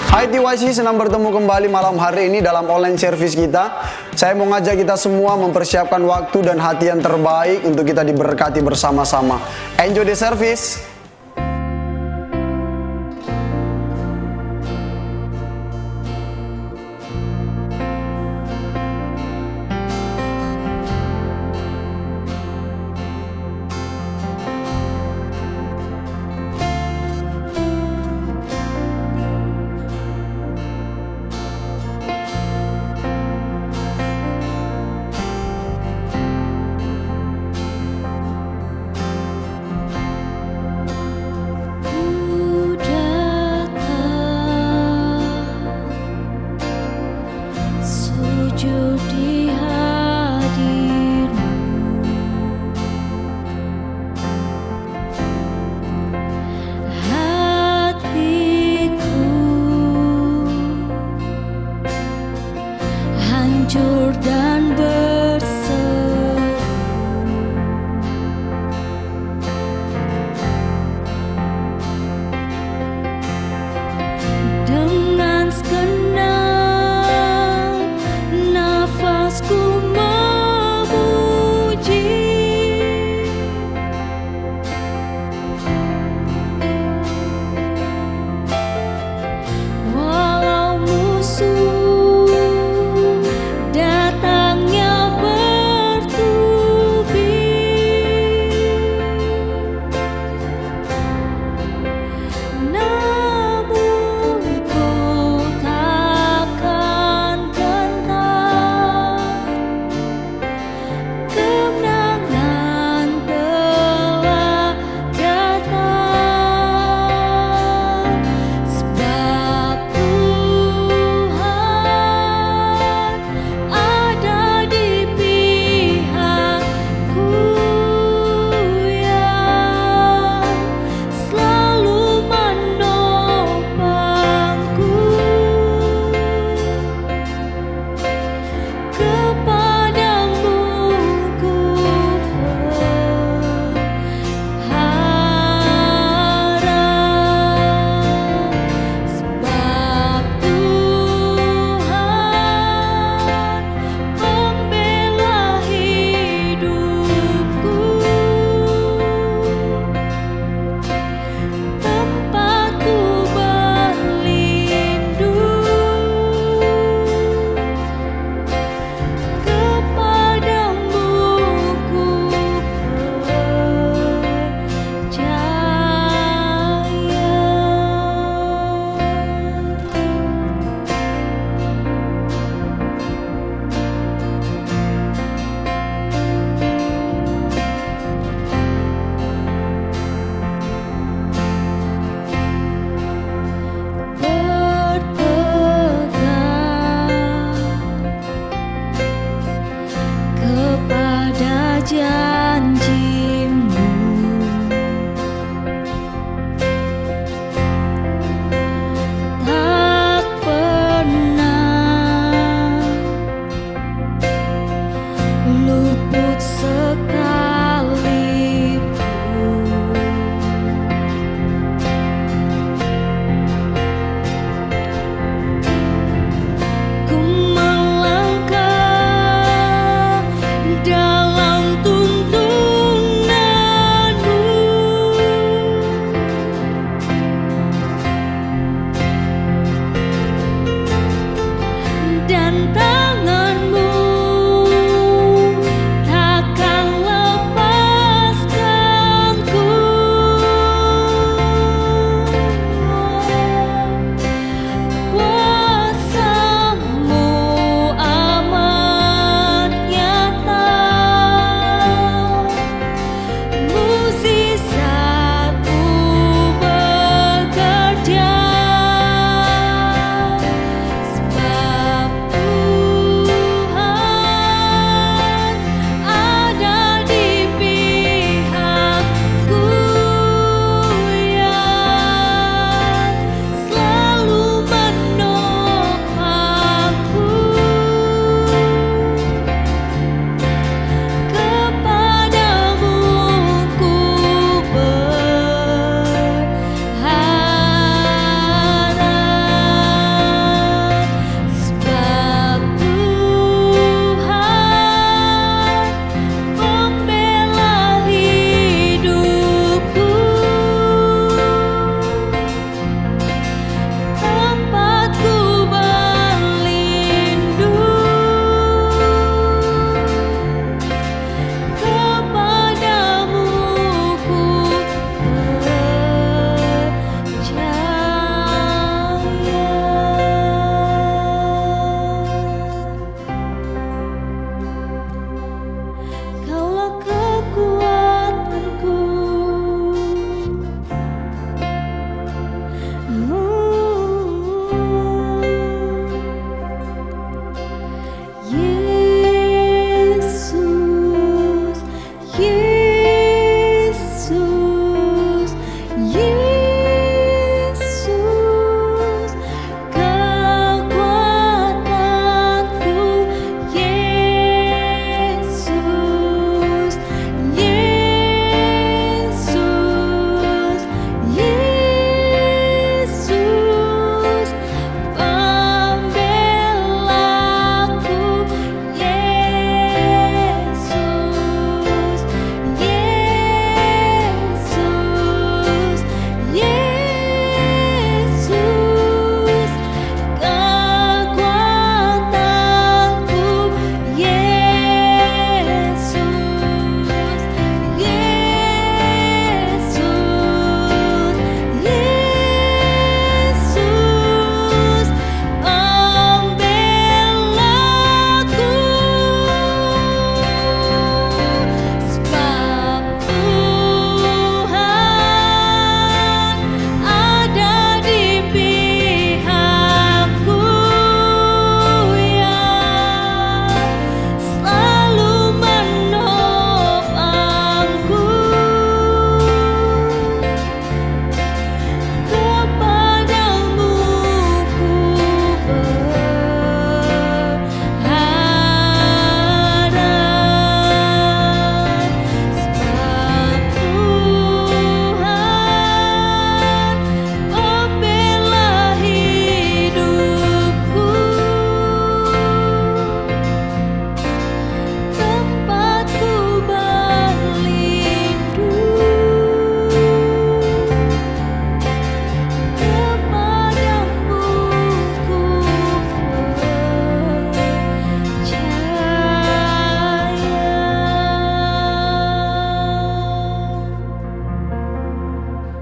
Hai TYC, senang bertemu kembali malam hari ini dalam online service kita. Saya mau ngajak kita semua mempersiapkan waktu dan hati yang terbaik untuk kita diberkati bersama-sama. Enjoy the service.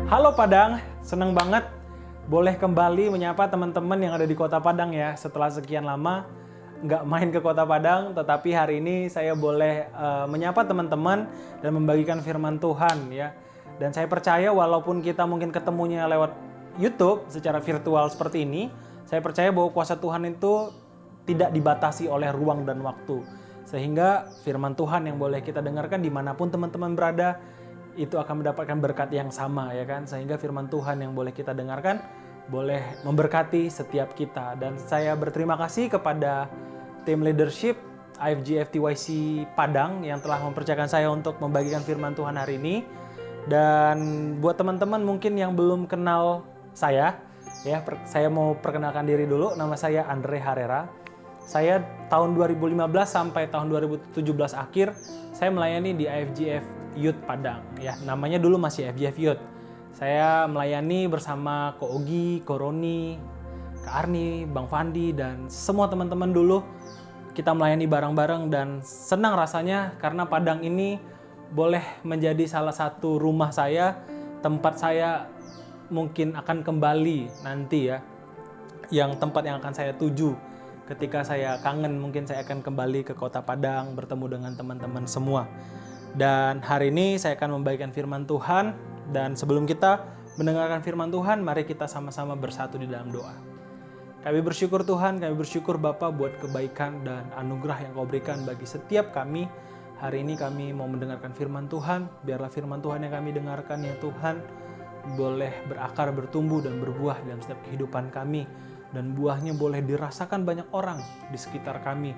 Halo Padang, senang banget boleh kembali menyapa teman-teman yang ada di Kota Padang ya. Setelah sekian lama nggak main ke Kota Padang, tetapi hari ini saya boleh menyapa teman-teman dan membagikan firman Tuhan ya. Dan saya percaya walaupun kita mungkin ketemunya lewat YouTube secara virtual seperti ini, saya percaya bahwa kuasa Tuhan itu tidak dibatasi oleh ruang dan waktu. Sehingga firman Tuhan yang boleh kita dengarkan dimanapun teman-teman berada, itu akan mendapatkan berkat yang sama ya kan. Sehingga firman Tuhan yang boleh kita dengarkan boleh memberkati setiap kita. Dan saya berterima kasih kepada tim leadership IFG FTYC Padang yang telah mempercayakan saya untuk membagikan firman Tuhan hari ini. Dan buat teman-teman mungkin yang belum kenal saya ya, saya mau perkenalkan diri dulu. Nama saya Andre Harera. Saya tahun 2015 sampai tahun 2017 akhir saya melayani di IFGF Youth Padang ya, namanya dulu masih FGF Youth. Saya melayani bersama Ko Ogi, Ko Roni, Kak Arni, Bang Fandi dan semua teman-teman dulu. Kita melayani bareng-bareng dan senang rasanya karena Padang ini boleh menjadi salah satu rumah saya, tempat saya mungkin akan kembali nanti ya. Yang tempat yang akan saya tuju ketika saya kangen, mungkin saya akan kembali ke Kota Padang bertemu dengan teman-teman semua. Dan hari ini saya akan membagikan firman Tuhan. Dan sebelum kita mendengarkan firman Tuhan, mari kita sama-sama bersatu di dalam doa. Kami bersyukur Tuhan, kami bersyukur Bapa buat kebaikan dan anugerah yang Kau berikan bagi setiap kami. Hari ini kami mau mendengarkan firman Tuhan. Biarlah firman Tuhan yang kami dengarkan ya Tuhan boleh berakar, bertumbuh dan berbuah dalam setiap kehidupan kami. Dan buahnya boleh dirasakan banyak orang di sekitar kami.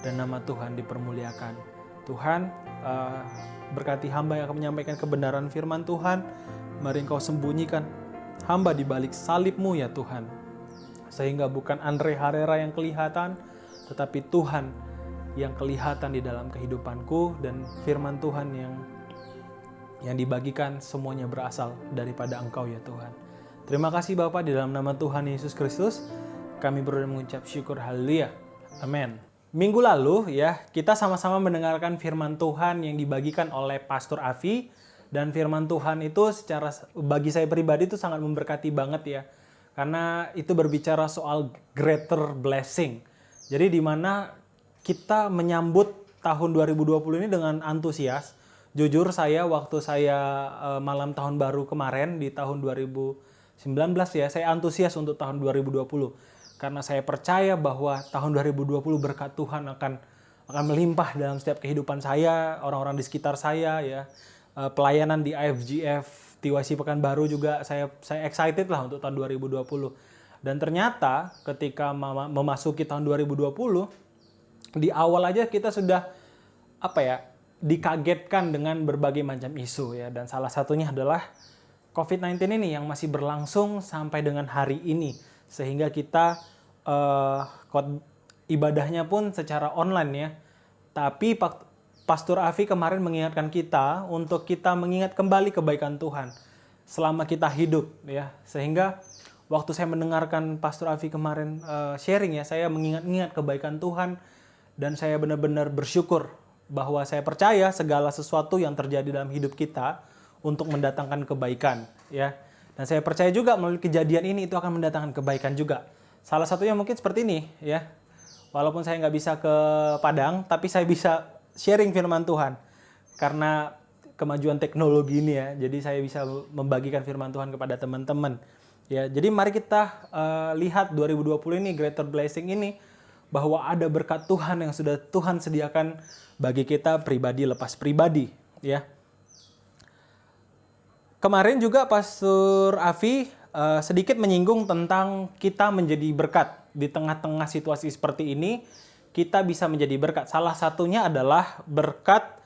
Dan nama Tuhan dipermuliakan. Tuhan, berkati hamba yang akan menyampaikan kebenaran firman Tuhan. Mari Engkau sembunyikan hamba di balik salib-Mu ya Tuhan. Sehingga bukan Andre Harera yang kelihatan, tetapi Tuhan yang kelihatan di dalam kehidupanku. Dan firman Tuhan yang dibagikan semuanya berasal daripada Engkau ya Tuhan. Terima kasih Bapa, di dalam nama Tuhan Yesus Kristus kami berdoa mengucap syukur, haleluya, amin. Minggu lalu ya, kita sama-sama mendengarkan firman Tuhan yang dibagikan oleh Pastor Afi. Dan firman Tuhan itu secara bagi saya pribadi itu sangat memberkati banget ya. Karena itu berbicara soal greater blessing. Jadi di mana kita menyambut tahun 2020 ini dengan antusias. Jujur saya waktu saya malam tahun baru kemarin di tahun 2019 ya, saya antusias untuk tahun 2020. Karena saya percaya bahwa tahun 2020 berkat Tuhan akan melimpah dalam setiap kehidupan saya, orang-orang di sekitar saya ya. Pelayanan di IFGF TYC Pekanbaru juga saya excited lah untuk tahun 2020. Dan ternyata ketika memasuki tahun 2020 di awal aja kita sudah dikagetkan dengan berbagai macam isu ya, dan salah satunya adalah COVID-19 ini yang masih berlangsung sampai dengan hari ini. Sehingga kita ibadahnya pun secara online ya. Tapi Pastor Afi kemarin mengingatkan kita untuk kita mengingat kembali kebaikan Tuhan selama kita hidup ya. Sehingga waktu saya mendengarkan Pastor Afi kemarin sharing ya, saya mengingat-ingat kebaikan Tuhan. Dan saya benar-benar bersyukur bahwa saya percaya segala sesuatu yang terjadi dalam hidup kita untuk mendatangkan kebaikan ya. Dan saya percaya juga melalui kejadian ini itu akan mendatangkan kebaikan juga. Salah satunya mungkin seperti ini ya. Walaupun saya nggak bisa ke Padang, tapi saya bisa sharing firman Tuhan. Karena kemajuan teknologi ini ya, jadi saya bisa membagikan firman Tuhan kepada teman-teman. Ya, jadi mari kita lihat 2020 ini, greater blessing ini, bahwa ada berkat Tuhan yang sudah Tuhan sediakan bagi kita pribadi lepas pribadi ya. Kemarin juga Pastor Afi sedikit menyinggung tentang kita menjadi berkat. Di tengah-tengah situasi seperti ini, kita bisa menjadi berkat. Salah satunya adalah berkat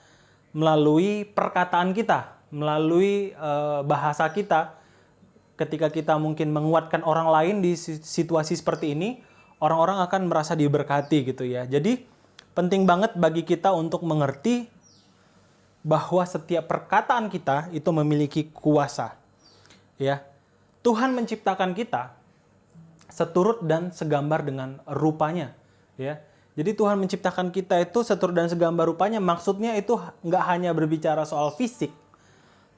melalui perkataan kita, melalui bahasa kita. Ketika kita mungkin menguatkan orang lain di situasi seperti ini, orang-orang akan merasa diberkati gitu ya. Jadi penting banget bagi kita untuk mengerti bahwa setiap perkataan kita itu memiliki kuasa. Ya. Tuhan menciptakan kita seturut dan segambar dengan rupanya, ya. Jadi Tuhan menciptakan kita itu seturut dan segambar rupanya, maksudnya itu nggak hanya berbicara soal fisik,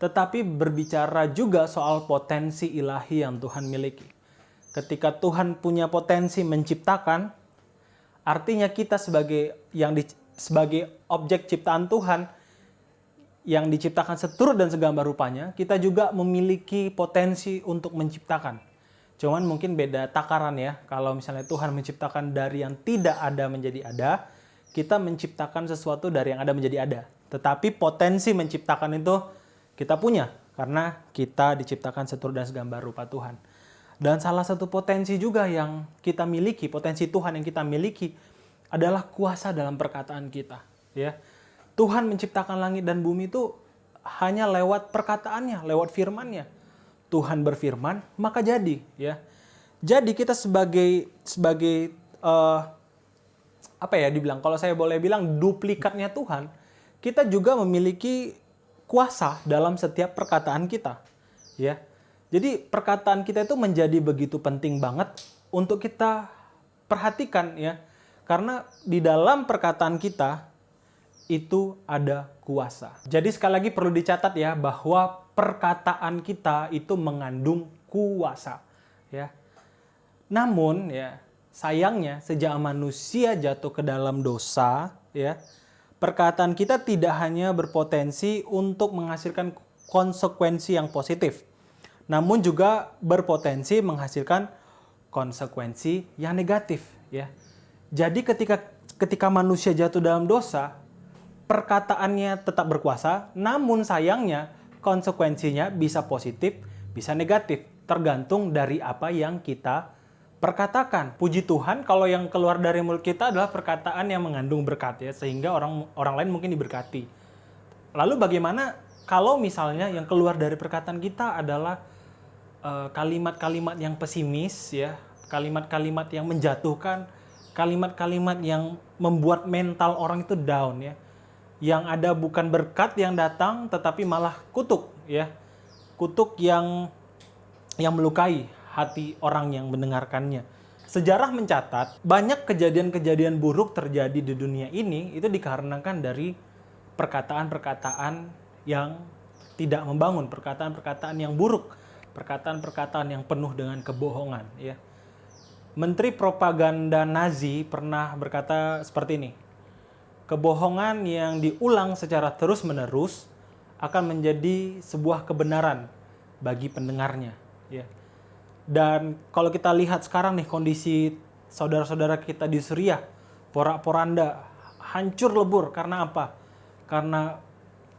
tetapi berbicara juga soal potensi ilahi yang Tuhan miliki. Ketika Tuhan punya potensi menciptakan, artinya kita sebagai objek ciptaan Tuhan yang diciptakan seturut dan segambar rupanya, kita juga memiliki potensi untuk menciptakan. Cuman mungkin beda takaran ya. Kalau misalnya Tuhan menciptakan dari yang tidak ada menjadi ada, kita menciptakan sesuatu dari yang ada menjadi ada. Tetapi potensi menciptakan itu kita punya karena kita diciptakan seturut dan segambar rupa Tuhan. Dan salah satu potensi juga yang kita miliki, potensi Tuhan yang kita miliki adalah kuasa dalam perkataan kita, ya. Tuhan menciptakan langit dan bumi itu hanya lewat perkataannya, lewat firman-Nya. Tuhan berfirman, maka jadi, ya. Jadi kita sebagai kalau saya boleh bilang duplikatnya Tuhan, kita juga memiliki kuasa dalam setiap perkataan kita, ya. Jadi perkataan kita itu menjadi begitu penting banget untuk kita perhatikan, ya. Karena di dalam perkataan kita itu ada kuasa. Jadi sekali lagi perlu dicatat ya bahwa perkataan kita itu mengandung kuasa, ya. Namun ya, sayangnya sejak manusia jatuh ke dalam dosa, ya, perkataan kita tidak hanya berpotensi untuk menghasilkan konsekuensi yang positif, namun juga berpotensi menghasilkan konsekuensi yang negatif, ya. Jadi ketika manusia jatuh dalam dosa, perkataannya tetap berkuasa, namun sayangnya konsekuensinya bisa positif, bisa negatif, tergantung dari apa yang kita perkatakan. Puji Tuhan kalau yang keluar dari mulut kita adalah perkataan yang mengandung berkat, ya, sehingga orang lain mungkin diberkati. Lalu bagaimana kalau misalnya yang keluar dari perkataan kita adalah kalimat-kalimat yang pesimis, ya, kalimat-kalimat yang menjatuhkan, kalimat-kalimat yang membuat mental orang itu down, ya. Yang ada bukan berkat yang datang tetapi malah kutuk, ya. Kutuk yang melukai hati orang yang mendengarkannya. Sejarah mencatat banyak kejadian-kejadian buruk terjadi di dunia ini itu dikarenakan dari perkataan-perkataan yang tidak membangun, perkataan-perkataan yang buruk, perkataan-perkataan yang penuh dengan kebohongan, ya. Menteri propaganda Nazi pernah berkata seperti ini. Kebohongan yang diulang secara terus-menerus akan menjadi sebuah kebenaran bagi pendengarnya, ya. Dan kalau kita lihat sekarang nih kondisi saudara-saudara kita di Suriah, porak-poranda, hancur lebur karena apa? Karena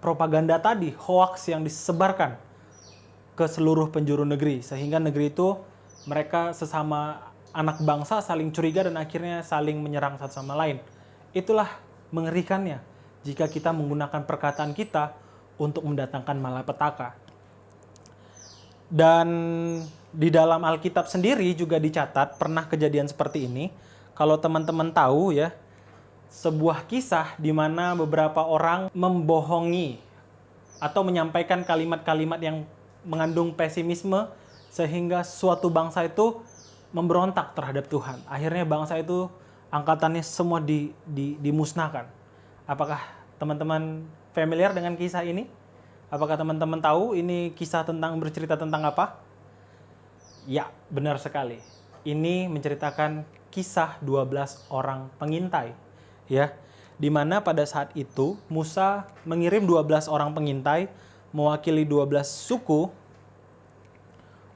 propaganda tadi, hoaks yang disebarkan ke seluruh penjuru negeri, sehingga negeri itu mereka sesama anak bangsa saling curiga dan akhirnya saling menyerang satu sama lain. Itulah mengerikannya jika kita menggunakan perkataan kita untuk mendatangkan malapetaka. Dan di dalam Alkitab sendiri juga dicatat pernah kejadian seperti ini. Kalau teman-teman tahu ya, sebuah kisah di mana beberapa orang membohongi atau menyampaikan kalimat-kalimat yang mengandung pesimisme sehingga suatu bangsa itu memberontak terhadap Tuhan. Akhirnya bangsa itu angkatannya semua dimusnahkan. Apakah teman-teman familiar dengan kisah ini? Apakah teman-teman tahu ini kisah bercerita tentang apa? Ya, benar sekali. Ini menceritakan kisah 12 orang pengintai, ya. Di mana pada saat itu Musa mengirim 12 orang pengintai mewakili 12 suku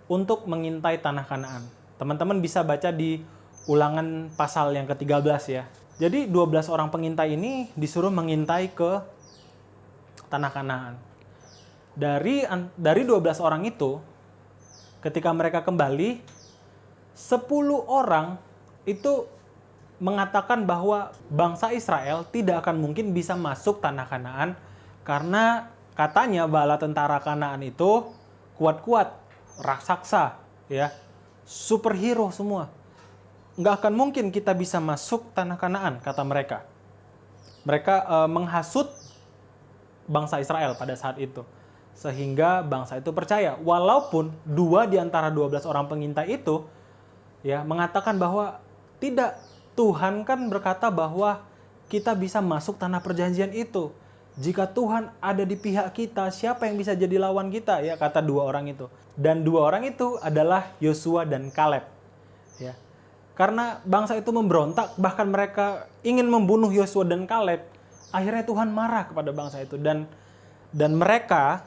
untuk mengintai tanah Kanaan. Teman-teman bisa baca di Ulangan pasal yang ke-13 ya. Jadi 12 orang pengintai ini disuruh mengintai ke tanah Kanaan. Dari 12 orang itu, ketika mereka kembali, 10 orang itu mengatakan bahwa bangsa Israel tidak akan mungkin bisa masuk tanah Kanaan karena katanya bala tentara Kanaan itu kuat-kuat, raksasa, ya, superhero semua. Nggak akan mungkin kita bisa masuk tanah Kanaan, kata mereka. Mereka menghasut bangsa Israel pada saat itu. Sehingga bangsa itu percaya. Walaupun 2 di antara 12 orang pengintai itu ya mengatakan bahwa tidak, Tuhan kan berkata bahwa kita bisa masuk tanah perjanjian itu. Jika Tuhan ada di pihak kita, siapa yang bisa jadi lawan kita? Ya, kata dua orang itu. Dan dua orang itu adalah Yosua dan Kaleb. Ya. Karena bangsa itu memberontak, bahkan mereka ingin membunuh Yosua dan Kaleb. Akhirnya Tuhan marah kepada bangsa itu. Dan mereka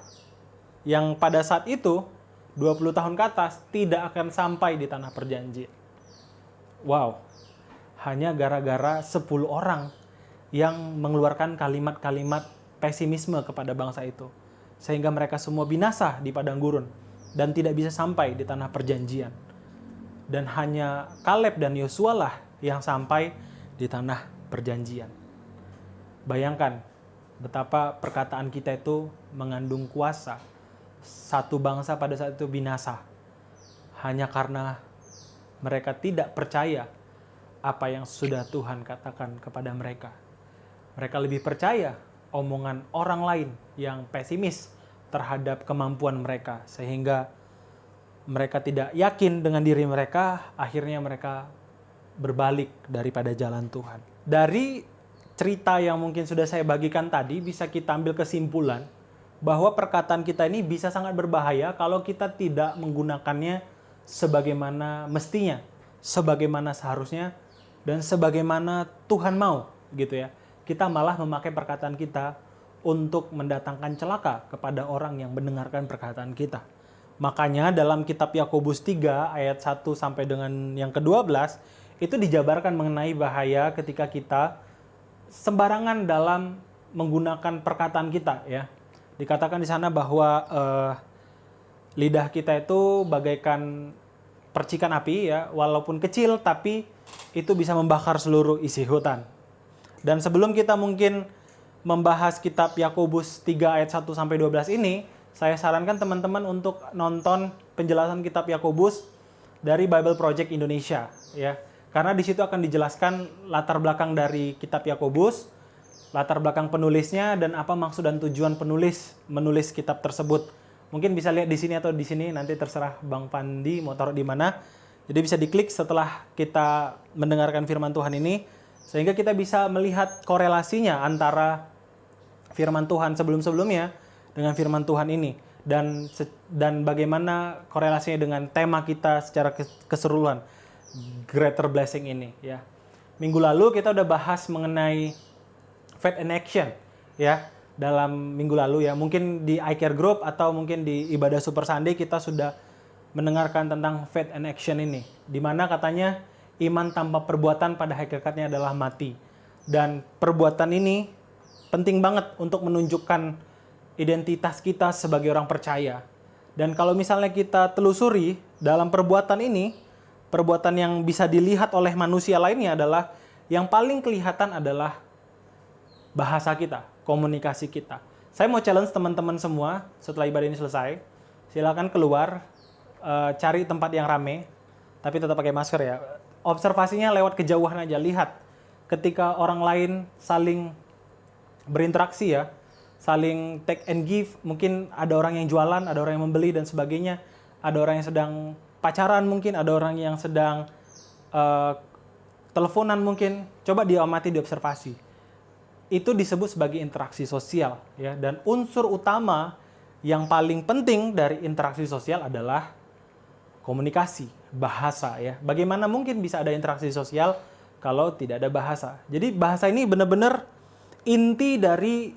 yang pada saat itu 20 tahun ke atas tidak akan sampai di tanah perjanjian. Wow, hanya gara-gara 10 orang yang mengeluarkan kalimat-kalimat pesimisme kepada bangsa itu. Sehingga mereka semua binasa di padang gurun dan tidak bisa sampai di tanah perjanjian. Dan hanya Kaleb dan Yosua lah yang sampai di tanah perjanjian. Bayangkan betapa perkataan kita itu mengandung kuasa. Satu bangsa pada saat itu binasa hanya karena mereka tidak percaya apa yang sudah Tuhan katakan kepada mereka. Mereka lebih percaya omongan orang lain yang pesimis terhadap kemampuan mereka, sehingga mereka tidak yakin dengan diri mereka, akhirnya mereka berbalik daripada jalan Tuhan. Dari cerita yang mungkin sudah saya bagikan tadi, bisa kita ambil kesimpulan bahwa perkataan kita ini bisa sangat berbahaya kalau kita tidak menggunakannya sebagaimana mestinya, sebagaimana seharusnya, dan sebagaimana Tuhan mau, gitu ya. Kita malah memakai perkataan kita untuk mendatangkan celaka kepada orang yang mendengarkan perkataan kita. Makanya dalam kitab Yakobus 3 ayat 1 sampai dengan yang ke-12 itu dijabarkan mengenai bahaya ketika kita sembarangan dalam menggunakan perkataan kita, ya. Dikatakan di sana bahwa lidah kita itu bagaikan percikan api, ya, walaupun kecil tapi itu bisa membakar seluruh isi hutan. Dan sebelum kita mungkin membahas kitab Yakobus 3 ayat 1 sampai 12 ini, saya sarankan teman-teman untuk nonton penjelasan kitab Yakobus dari Bible Project Indonesia, ya. Karena di situ akan dijelaskan latar belakang dari kitab Yakobus, latar belakang penulisnya, dan apa maksud dan tujuan penulis menulis kitab tersebut. Mungkin bisa lihat di sini atau di sini, nanti terserah Bang Pandi mau taruh di mana. Jadi bisa diklik setelah kita mendengarkan firman Tuhan ini, sehingga kita bisa melihat korelasinya antara firman Tuhan sebelum-sebelumnya dengan firman Tuhan ini, dan bagaimana korelasinya dengan tema kita secara keseluruhan, Greater Blessing ini, ya. Minggu lalu kita udah bahas mengenai Faith in Action, ya, dalam minggu lalu, ya. Mungkin di iCare Group atau mungkin di ibadah Super Sunday kita sudah mendengarkan tentang Faith in Action ini, di mana katanya iman tanpa perbuatan pada hakikatnya adalah mati. Dan perbuatan ini penting banget untuk menunjukkan identitas kita sebagai orang percaya. Dan kalau misalnya kita telusuri dalam perbuatan ini, perbuatan yang bisa dilihat oleh manusia lainnya adalah, yang paling kelihatan adalah bahasa kita, komunikasi kita. Saya mau challenge teman-teman semua setelah ibadah ini selesai, silakan keluar, cari tempat yang rame, tapi tetap pakai masker, ya. Observasinya lewat kejauhan aja, lihat ketika orang lain saling berinteraksi, ya, saling take and give. Mungkin ada orang yang jualan, ada orang yang membeli dan sebagainya, ada orang yang sedang pacaran, mungkin ada orang yang sedang teleponan, mungkin coba diamati, diobservasi. Itu disebut sebagai interaksi sosial, ya. Dan unsur utama yang paling penting dari interaksi sosial adalah komunikasi, bahasa, ya. Bagaimana mungkin bisa ada interaksi sosial kalau tidak ada bahasa? Jadi bahasa ini benar-benar inti dari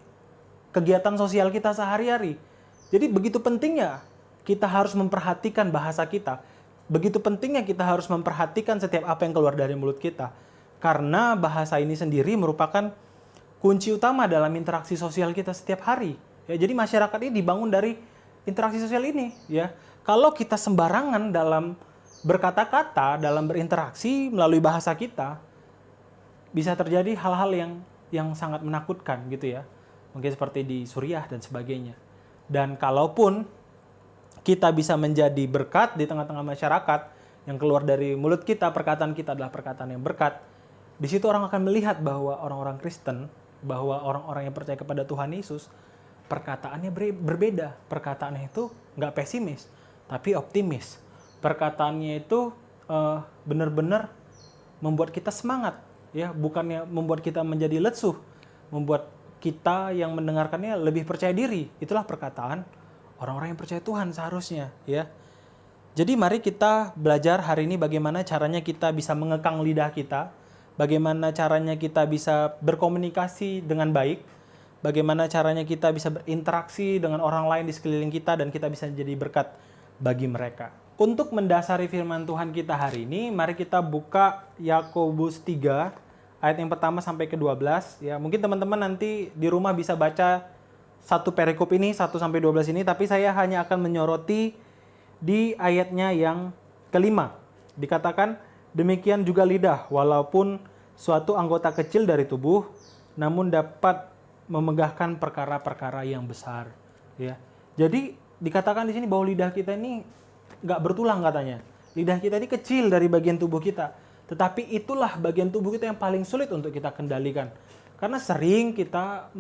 kegiatan sosial kita sehari-hari. Jadi begitu pentingnya kita harus memperhatikan bahasa kita. Begitu pentingnya kita harus memperhatikan setiap apa yang keluar dari mulut kita. Karena bahasa ini sendiri merupakan kunci utama dalam interaksi sosial kita setiap hari. Ya, jadi masyarakat ini dibangun dari interaksi sosial ini, ya. Kalau kita sembarangan dalam berkata-kata, dalam berinteraksi melalui bahasa kita, bisa terjadi hal-hal yang sangat menakutkan, gitu, ya. Mungkin seperti di Suriah dan sebagainya. Dan kalaupun kita bisa menjadi berkat di tengah-tengah masyarakat, yang keluar dari mulut kita, perkataan kita adalah perkataan yang berkat, di situ orang akan melihat bahwa orang-orang Kristen, bahwa orang-orang yang percaya kepada Tuhan Yesus, perkataannya berbeda. Perkataannya itu nggak pesimis, tapi optimis. Perkataannya itu benar-benar membuat kita semangat, ya, bukannya membuat kita menjadi lesu, membuat kita yang mendengarkannya lebih percaya diri. Itulah perkataan orang-orang yang percaya Tuhan seharusnya, ya. Jadi mari kita belajar hari ini bagaimana caranya kita bisa mengekang lidah kita, bagaimana caranya kita bisa berkomunikasi dengan baik, bagaimana caranya kita bisa berinteraksi dengan orang lain di sekeliling kita dan kita bisa jadi berkat bagi mereka. Untuk mendasari firman Tuhan kita hari ini, mari kita buka Yakobus 3 ayat yang pertama sampai ke-12. Ya, mungkin teman-teman nanti di rumah bisa baca satu perikop ini 1 sampai 12 ini, tapi saya hanya akan menyoroti di ayatnya yang kelima. Dikatakan, demikian juga lidah, walaupun suatu anggota kecil dari tubuh, namun dapat memegahkan perkara-perkara yang besar. Ya. Jadi dikatakan di sini bahwa lidah kita ini nggak bertulang katanya. Lidah kita ini kecil dari bagian tubuh kita. Tetapi itulah bagian tubuh kita yang paling sulit untuk kita kendalikan. Karena sering kita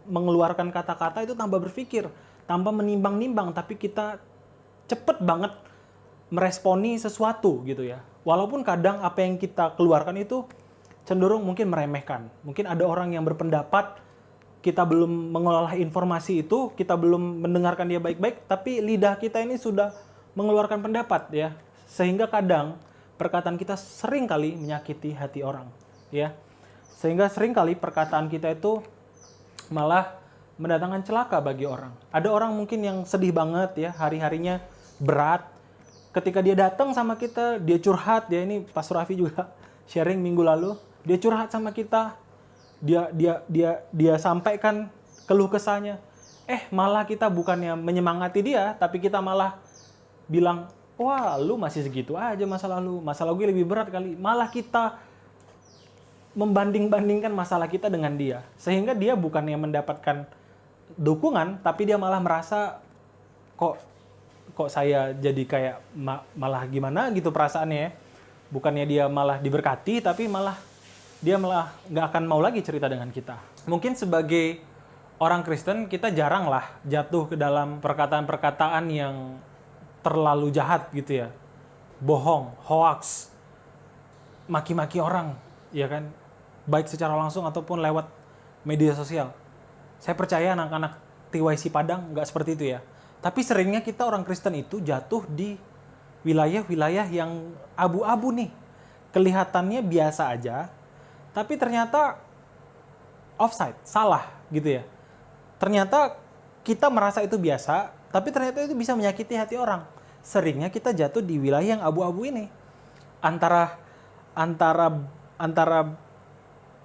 mengeluarkan kata-kata itu tanpa berpikir, tanpa menimbang-nimbang, tapi kita cepet banget meresponi sesuatu gitu ya. Walaupun kadang apa yang kita keluarkan itu cenderung mungkin meremehkan. Mungkin ada orang yang berpendapat kita belum mengolah informasi itu, kita belum mendengarkan dia baik-baik, tapi lidah kita ini sudah mengeluarkan pendapat ya. Sehingga kadang perkataan kita sering kali menyakiti hati orang, ya. Sehingga sering kali perkataan kita itu malah mendatangkan celaka bagi orang. Ada orang mungkin yang sedih banget ya, hari-harinya berat. Ketika dia datang sama kita, dia curhat, ya ini Pastor Raffi juga sharing minggu lalu, dia curhat sama kita, dia sampaikan keluh kesahnya. Malah kita bukannya menyemangati dia, tapi kita malah bilang, wah, lu masih segitu aja masalah lu. Masalah gue lebih berat kali. Malah kita membanding-bandingkan masalah kita dengan dia. Sehingga dia bukannya mendapatkan dukungan, tapi dia malah merasa, kok saya jadi kayak malah gimana gitu perasaannya ya. Bukannya dia malah diberkati, tapi dia malah nggak akan mau lagi cerita dengan kita. Mungkin sebagai orang Kristen, kita jarang lah jatuh ke dalam perkataan-perkataan yang terlalu jahat gitu ya, bohong, hoax, maki-maki orang, ya kan, baik secara langsung ataupun lewat media sosial. Saya percaya anak-anak TYC Padang nggak seperti itu ya. Tapi seringnya kita orang Kristen itu jatuh di wilayah-wilayah yang abu-abu nih. Kelihatannya biasa aja, tapi ternyata offside, salah gitu ya. Ternyata kita merasa itu biasa, tapi ternyata itu bisa menyakiti hati orang. Seringnya kita jatuh di wilayah yang abu-abu ini. Antara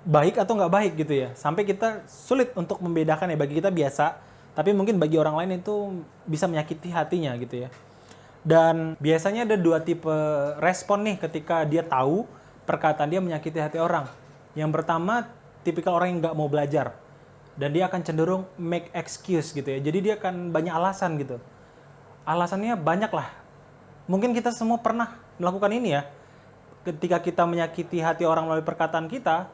baik atau nggak baik gitu ya. Sampai kita sulit untuk membedakan ya. Bagi kita biasa, tapi mungkin bagi orang lain itu bisa menyakiti hatinya gitu ya. Dan biasanya ada dua tipe respon nih ketika dia tahu perkataan dia menyakiti hati orang. Yang pertama, tipikal orang yang nggak mau belajar. Dan dia akan cenderung make excuse gitu ya. Jadi dia akan banyak alasan gitu. Alasannya banyak lah. Mungkin kita semua pernah melakukan ini ya. Ketika kita menyakiti hati orang melalui perkataan kita,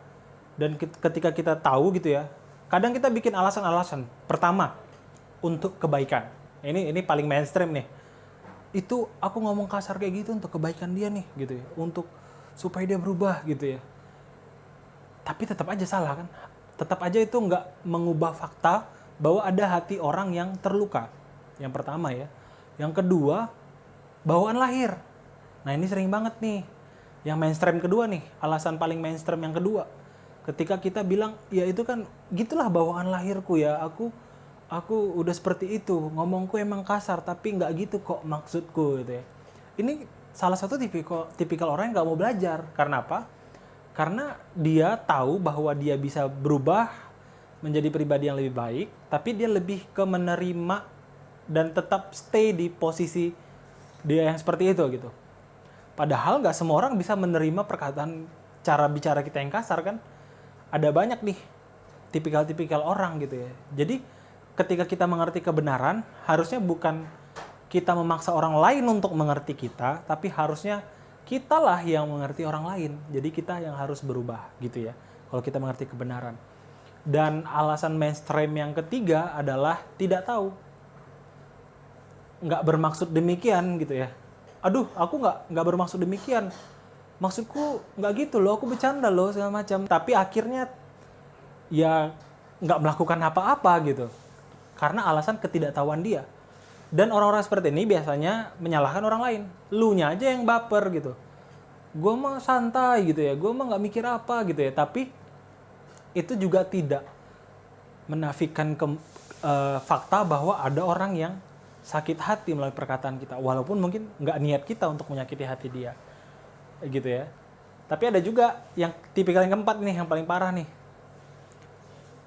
dan ketika kita tahu gitu ya, kadang kita bikin alasan-alasan. Pertama, untuk kebaikan. Ini paling mainstream nih. Itu aku ngomong kasar kayak gitu untuk kebaikan dia nih gitu ya. Untuk supaya dia berubah gitu ya. Tapi tetap aja salah kan. Tetap aja itu nggak mengubah fakta bahwa ada hati orang yang terluka. Yang pertama ya. Yang kedua, bawaan lahir. Nah ini sering banget nih. Yang mainstream kedua nih, alasan paling mainstream yang kedua. Ketika kita bilang, ya itu kan gitulah bawaan lahirku ya. Aku udah seperti itu. Ngomongku emang kasar, tapi nggak gitu kok maksudku gitu ya. Ini salah satu tipikal orang yang nggak mau belajar. Karena apa? Karena dia tahu bahwa dia bisa berubah menjadi pribadi yang lebih baik, tapi dia lebih ke menerima dan tetap stay di posisi dia yang seperti itu gitu. Padahal nggak semua orang bisa menerima perkataan cara bicara kita yang kasar kan. Ada banyak nih tipikal-tipikal orang gitu ya. Jadi ketika kita mengerti kebenaran, harusnya bukan kita memaksa orang lain untuk mengerti kita, tapi harusnya kitalah yang mengerti orang lain. Jadi kita yang harus berubah gitu ya. Kalau kita mengerti kebenaran. Dan alasan mainstream yang ketiga adalah tidak tahu. Nggak bermaksud demikian gitu ya. Aduh, aku nggak bermaksud demikian. Maksudku nggak gitu loh, aku bercanda loh segala macam. Tapi akhirnya ya nggak melakukan apa-apa gitu. Karena alasan ketidaktahuan dia. Dan orang-orang seperti ini biasanya menyalahkan orang lain. Lunya aja yang baper gitu. Gue mah santai gitu ya, gue mah nggak mikir apa gitu ya. Tapi itu juga tidak menafikan fakta bahwa ada orang yang sakit hati melalui perkataan kita. Walaupun mungkin nggak niat kita untuk menyakiti hati dia. Gitu ya. Tapi ada juga yang tipikal yang keempat nih, yang paling parah nih.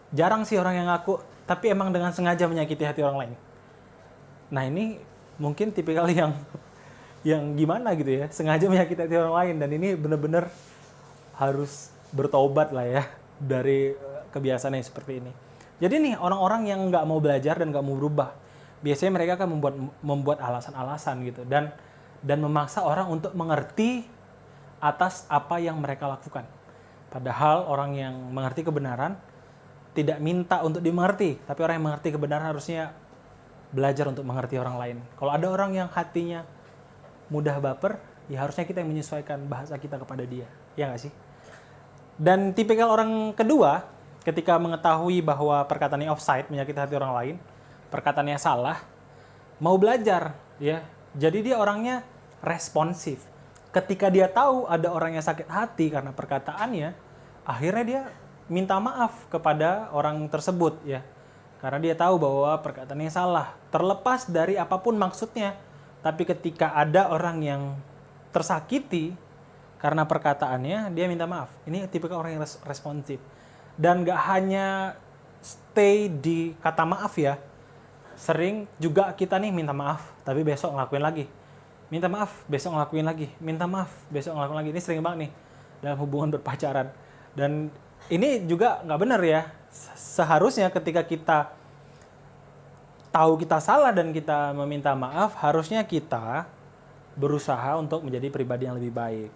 Jarang sih orang yang ngaku, tapi emang dengan sengaja menyakiti hati orang lain. Nah ini mungkin tipikal yang gimana gitu ya, sengaja menyakiti hati orang lain. Dan ini benar-benar harus bertobat lah ya dari kebiasaan yang seperti ini. Jadi nih orang-orang yang nggak mau belajar dan nggak mau berubah, biasanya mereka akan membuat alasan-alasan gitu dan memaksa orang untuk mengerti atas apa yang mereka lakukan. Padahal orang yang mengerti kebenaran tidak minta untuk dimengerti, tapi orang yang mengerti kebenaran harusnya belajar untuk mengerti orang lain. Kalau ada orang yang hatinya mudah baper, ya harusnya kita yang menyesuaikan bahasa kita kepada dia. Ya nggak sih? Dan tipikal orang kedua, ketika mengetahui bahwa perkataannya offside, menyakiti hati orang lain, perkataannya salah, mau belajar. Ya, jadi dia orangnya responsif. Ketika dia tahu ada orang yang sakit hati karena perkataannya, akhirnya dia minta maaf kepada orang tersebut ya. Karena dia tahu bahwa perkataannya salah, terlepas dari apapun maksudnya. Tapi ketika ada orang yang tersakiti karena perkataannya, dia minta maaf. Ini tipikal orang yang responsif. Dan gak hanya stay di kata maaf ya. Sering juga kita nih minta maaf, tapi besok ngelakuin lagi. Minta maaf, besok ngelakuin lagi. Minta maaf, besok ngelakuin lagi. Ini sering banget nih dalam hubungan berpacaran. Dan ini juga nggak benar ya. Seharusnya ketika kita tahu kita salah dan kita meminta maaf, harusnya kita berusaha untuk menjadi pribadi yang lebih baik.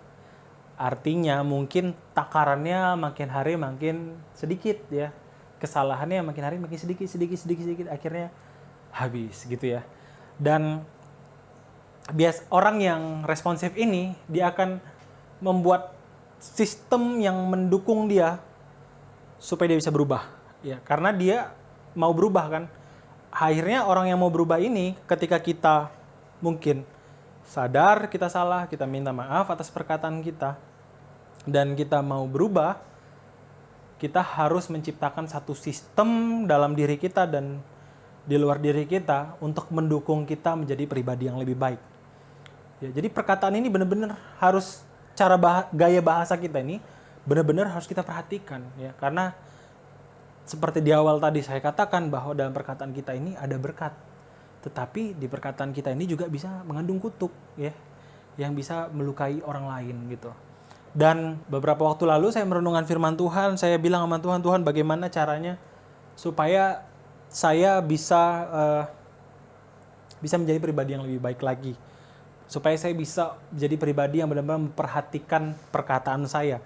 Artinya mungkin takarannya makin hari makin sedikit ya. Kesalahannya makin hari makin sedikit, akhirnya habis gitu ya. Dan orang yang responsif ini, dia akan membuat sistem yang mendukung dia supaya dia bisa berubah ya, karena dia mau berubah kan. Akhirnya orang yang mau berubah ini, ketika kita mungkin sadar kita salah, kita minta maaf atas perkataan kita dan kita mau berubah, kita harus menciptakan satu sistem dalam diri kita dan di luar diri kita untuk mendukung kita menjadi pribadi yang lebih baik ya. Jadi perkataan ini benar-benar harus, gaya bahasa kita ini benar-benar harus kita perhatikan ya, karena seperti di awal tadi saya katakan bahwa dalam perkataan kita ini ada berkat, tetapi di perkataan kita ini juga bisa mengandung kutuk ya, yang bisa melukai orang lain gitu. Dan beberapa waktu lalu saya merenungkan firman Tuhan, saya bilang sama Tuhan, Tuhan bagaimana caranya supaya saya bisa menjadi pribadi yang lebih baik lagi, supaya saya bisa menjadi pribadi yang benar-benar memperhatikan perkataan saya,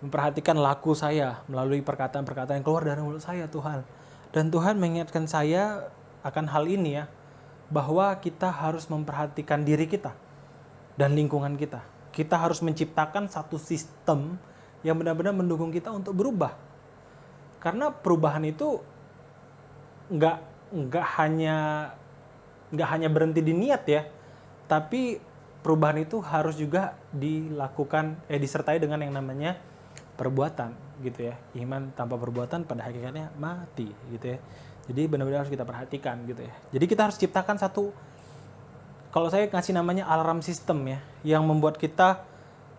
memperhatikan laku saya melalui perkataan-perkataan yang keluar dari mulut saya, Tuhan. Dan Tuhan mengingatkan saya akan hal ini ya, bahwa kita harus memperhatikan diri kita dan lingkungan kita. Kita harus menciptakan satu sistem yang benar-benar mendukung kita untuk berubah. Karena perubahan itu nggak hanya berhenti di niat ya, tapi perubahan itu harus juga disertai dengan yang namanya perbuatan gitu ya. Iman tanpa perbuatan pada hakikatnya mati gitu ya. Jadi benar-benar harus kita perhatikan gitu ya. Jadi kita harus ciptakan satu, kalau saya ngasih namanya alarm system ya, yang membuat kita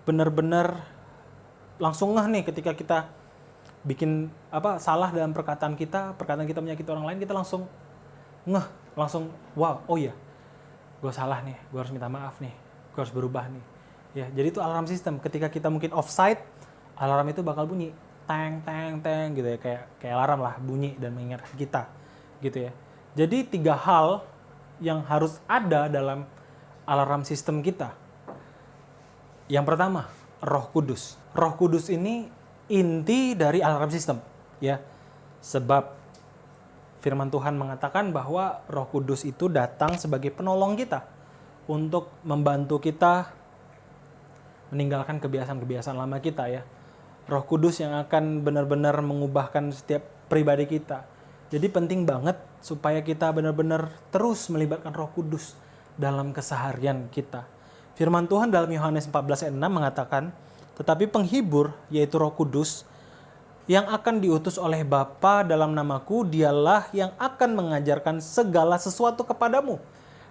benar-benar langsung ngeh nih ketika kita bikin salah dalam perkataan kita menyakiti orang lain, kita langsung ngeh, langsung wow, oh iya, gue salah nih, gue harus minta maaf nih, gue harus berubah nih ya. Jadi itu alarm system. Ketika kita mungkin offside, alarm itu bakal bunyi teng teng teng gitu ya, kayak alarm lah, bunyi dan mengingatkan kita gitu ya. Jadi 3 hal yang harus ada dalam alarm sistem kita. Yang pertama, Roh Kudus. Roh Kudus ini inti dari alarm sistem ya. Sebab firman Tuhan mengatakan bahwa Roh Kudus itu datang sebagai penolong kita untuk membantu kita meninggalkan kebiasaan-kebiasaan lama kita ya. Roh Kudus yang akan benar-benar mengubahkan setiap pribadi kita. Jadi penting banget supaya kita benar-benar terus melibatkan Roh Kudus dalam keseharian kita. Firman Tuhan dalam Yohanes 14 ayat 6 mengatakan, tetapi penghibur, yaitu Roh Kudus, yang akan diutus oleh Bapa dalam namaku, dialah yang akan mengajarkan segala sesuatu kepadamu